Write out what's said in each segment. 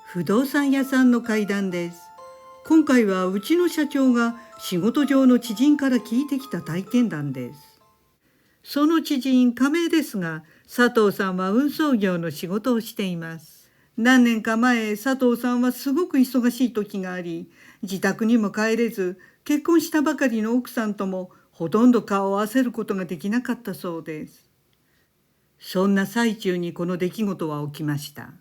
不動産屋さんの怪談です。今回はうちの社長が仕事上の知人から聞いてきた体験談です。その知人、仮名ですが、佐藤さんは運送業の仕事をしています。何年か前、佐藤さんはすごく忙しい時があり、自宅にも帰れず、結婚したばかりの奥さんともほとんど顔を合わせることができなかったそうです。そんな最中にこの出来事は起きました。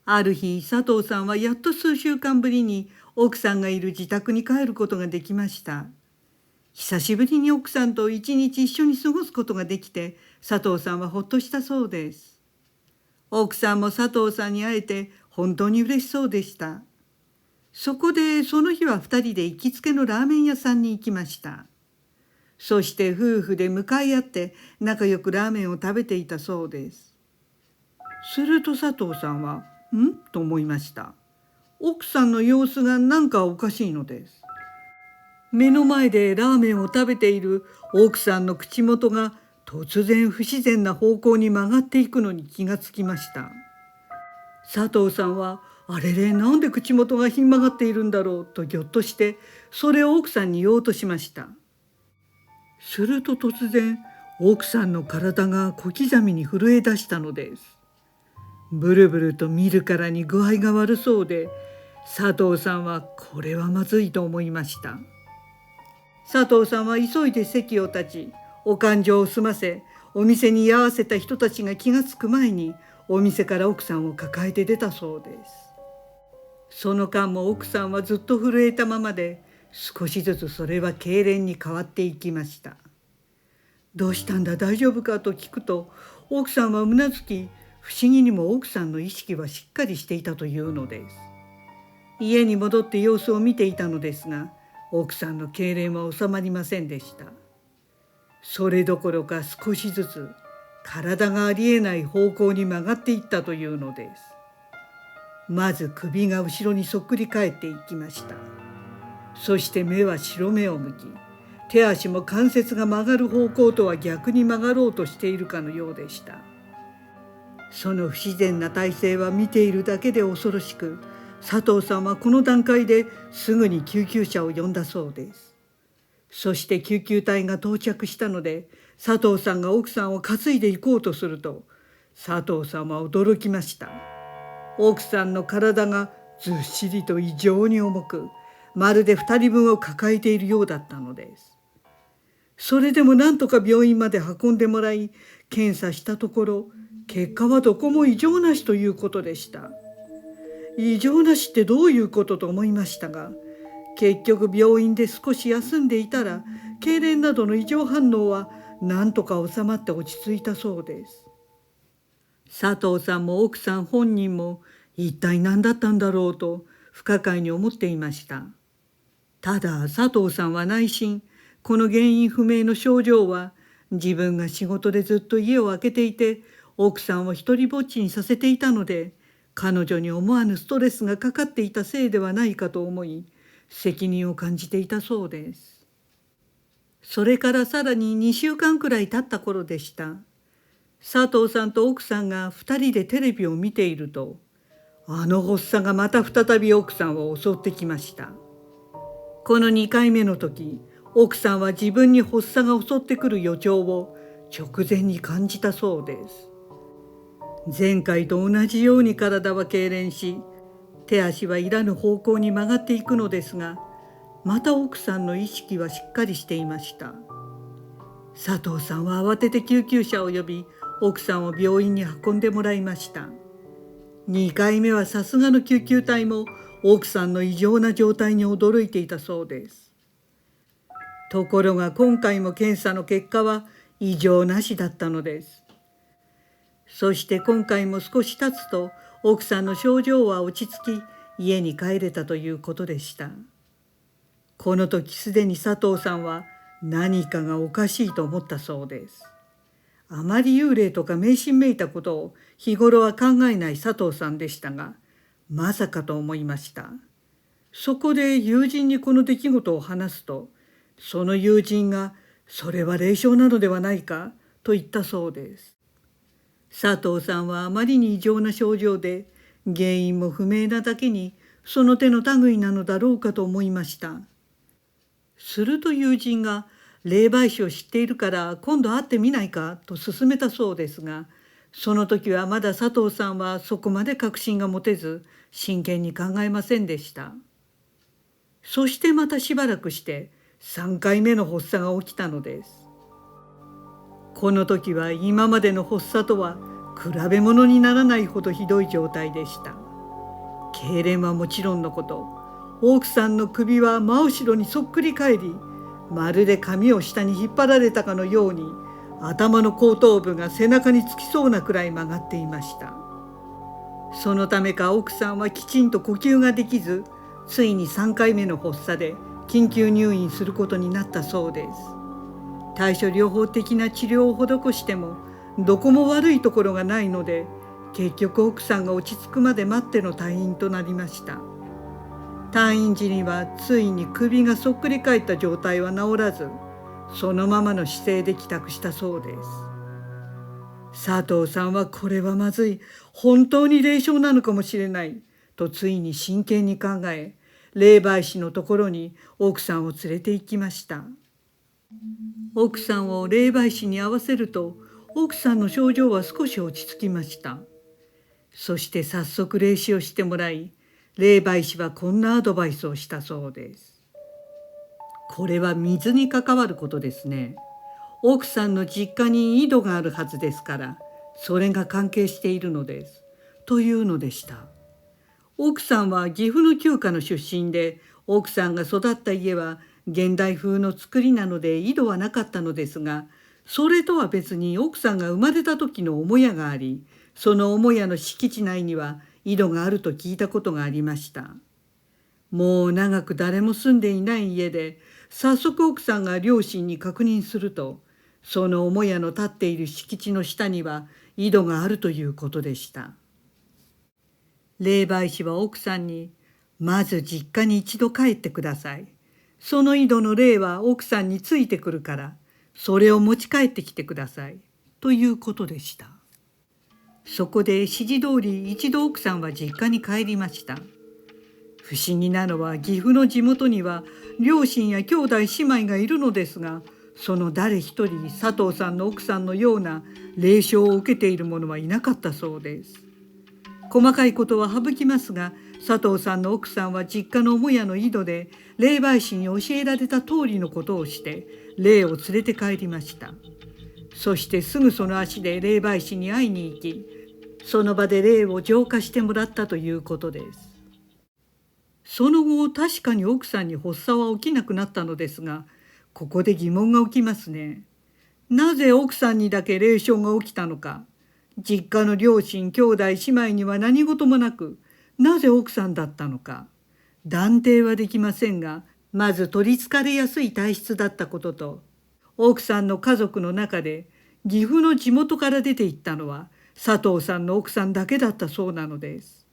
ある日、佐藤さんはやっと数週間ぶりに奥さんがいる自宅に帰ることができました。久しぶりに奥さんと一日一緒に過ごすことができて、佐藤さんはほっとしたそうです。奥さんも佐藤さんに会えて本当に嬉しそうでした。そこでその日は2人で行きつけのラーメン屋さんに行きました。そして夫婦で向かい合って仲良くラーメンを食べていたそうです。すると佐藤さんはと思いました。奥さんの様子がなんかおかしいのです。目の前でラーメンを食べている奥さんの口元が突然不自然な方向に曲がっていくのに気がつきました。佐藤さんはあれれ、なんで口元がひん曲がっているんだろうとぎょっとして、それを奥さんに言おうとしました。すると突然奥さんの体が小刻みに震え出したのです。ブルブルと見るからに具合が悪そうで、佐藤さんはこれはまずいと思いました。佐藤さんは急いで席を立ち、お勘定を済ませ、お店に居合わせた人たちが気がつく前にお店から奥さんを抱えて出たそうです。その間も奥さんはずっと震えたままで、少しずつそれは痙攣に変わっていきました。どうしたんだ、大丈夫かと聞くと、奥さんはうなずき、不思議にも奥さんの意識はしっかりしていたというのです。家に戻って様子を見ていたのですが、奥さんの痙攣は収まりませんでした。それどころか少しずつ体がありえない方向に曲がっていったというのです。まず首が後ろにそっくり返っていきました。そして目は白目を向き、手足も関節が曲がる方向とは逆に曲がろうとしているかのようでした。その不自然な体勢は見ているだけで恐ろしく、佐藤さんはこの段階ですぐに救急車を呼んだそうです。そして救急隊が到着したので、佐藤さんが奥さんを担いで行こうとすると、佐藤さんは驚きました。奥さんの体がずっしりと異常に重く、まるで2人分を抱えているようだったのです。それでも何とか病院まで運んでもらい、検査したところ、結果はどこも異常なしということでした。異常なしってどういうことと思いましたが、結局病院で少し休んでいたら、痙攣などの異常反応は何とか収まって落ち着いたそうです。佐藤さんも奥さん本人も一体何だったんだろうと不可解に思っていました。ただ佐藤さんは内心、この原因不明の症状は自分が仕事でずっと家を空けていて奥さんを一りぼっちにさせていたので、彼女に思わぬストレスがかかっていたせいではないかと思い、責任を感じていたそうです。それからさらに2週間くらい経った頃でした。佐藤さんと奥さんが2人でテレビを見ていると、あの発作がまた再び奥さんを襲ってきました。この2回目の時、奥さんは自分に発作が襲ってくる予兆を直前に感じたそうです。前回と同じように体は痙攣し、手足はいらぬ方向に曲がっていくのですが、また奥さんの意識はしっかりしていました。佐藤さんは慌てて救急車を呼び、奥さんを病院に運んでもらいました。2回目はさすがの救急隊も奥さんの異常な状態に驚いていたそうです。ところが今回も検査の結果は異常なしだったのです。そして今回も少し経つと奥さんの症状は落ち着き、家に帰れたということでした。この時すでに佐藤さんは何かがおかしいと思ったそうです。あまり幽霊とか迷信めいたことを日頃は考えない佐藤さんでしたが、まさかと思いました。そこで友人にこの出来事を話すと、その友人がそれは霊障なのではないかと言ったそうです。佐藤さんはあまりに異常な症状で原因も不明なだけにその手の類なのだろうかと思いました。すると友人が霊媒師を知っているから今度会ってみないかと勧めたそうですが、その時はまだ佐藤さんはそこまで確信が持てず真剣に考えませんでした。そしてまたしばらくして3回目の発作が起きたのです。この時は今までの発作とは比べ物にならないほどひどい状態でした。痙攣はもちろんのこと、奥さんの首は真後ろにそっくり返り、まるで髪を下に引っ張られたかのように頭の後頭部が背中につきそうなくらい曲がっていました。そのためか奥さんはきちんと呼吸ができず、ついに3回目の発作で緊急入院することになったそうです。対処療法的な治療を施してもどこも悪いところがないので、結局奥さんが落ち着くまで待っての退院となりました。退院時にはついに首がそっくり返った状態は治らず、そのままの姿勢で帰宅したそうです。佐藤さんはこれはまずい、本当に霊障なのかもしれないとついに真剣に考え、霊媒師のところに奥さんを連れて行きました。奥さんを霊媒師に会わせると、奥さんの症状は少し落ち着きました。そして早速霊視をしてもらい、霊媒師はこんなアドバイスをしたそうです。これは水に関わることですね。奥さんの実家に井戸があるはずですから、それが関係しているのです。というのでした。奥さんは岐阜の旧家の出身で、奥さんが育った家は現代風の作りなので井戸はなかったのですが、それとは別に奥さんが生まれた時の母屋があり、その母屋の敷地内には井戸があると聞いたことがありました。もう長く誰も住んでいない家で、早速奥さんが両親に確認すると、その母屋の建っている敷地の下には井戸があるということでした。霊媒師は奥さんに、まず実家に一度帰ってください。その井戸の霊は奥さんについてくるから、それを持ち帰ってきてください。ということでした。そこで指示通り一度奥さんは実家に帰りました。不思議なのは岐阜の地元には両親や兄弟姉妹がいるのですが、その誰一人佐藤さんの奥さんのような霊障を受けている者はいなかったそうです。細かいことは省きますが、佐藤さんの奥さんは実家の母屋の井戸で霊媒師に教えられた通りのことをして霊を連れて帰りました。そしてすぐその足で霊媒師に会いに行き、その場で霊を浄化してもらったということです。その後確かに奥さんに発作は起きなくなったのですが、ここで疑問が起きますね。なぜ奥さんにだけ霊障が起きたのか。実家の両親兄弟姉妹には何事もなく、なぜ奥さんだったのか断定はできませんが、まず取りつかれやすい体質だったことと、奥さんの家族の中で岐阜の地元から出て行ったのは佐藤さんの奥さんだけだったそうなのです。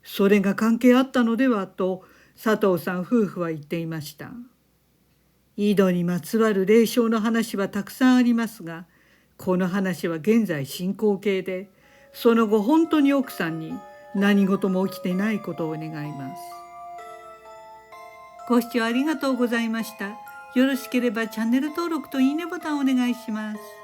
それが関係あったのではと佐藤さん夫婦は言っていました。井戸にまつわる霊障の話はたくさんありますが、この話は現在進行形で、その後本当に奥さんに何事も起きてないことを願います。ご視聴ありがとうございました。よろしければチャンネル登録といいねボタンをお願いします。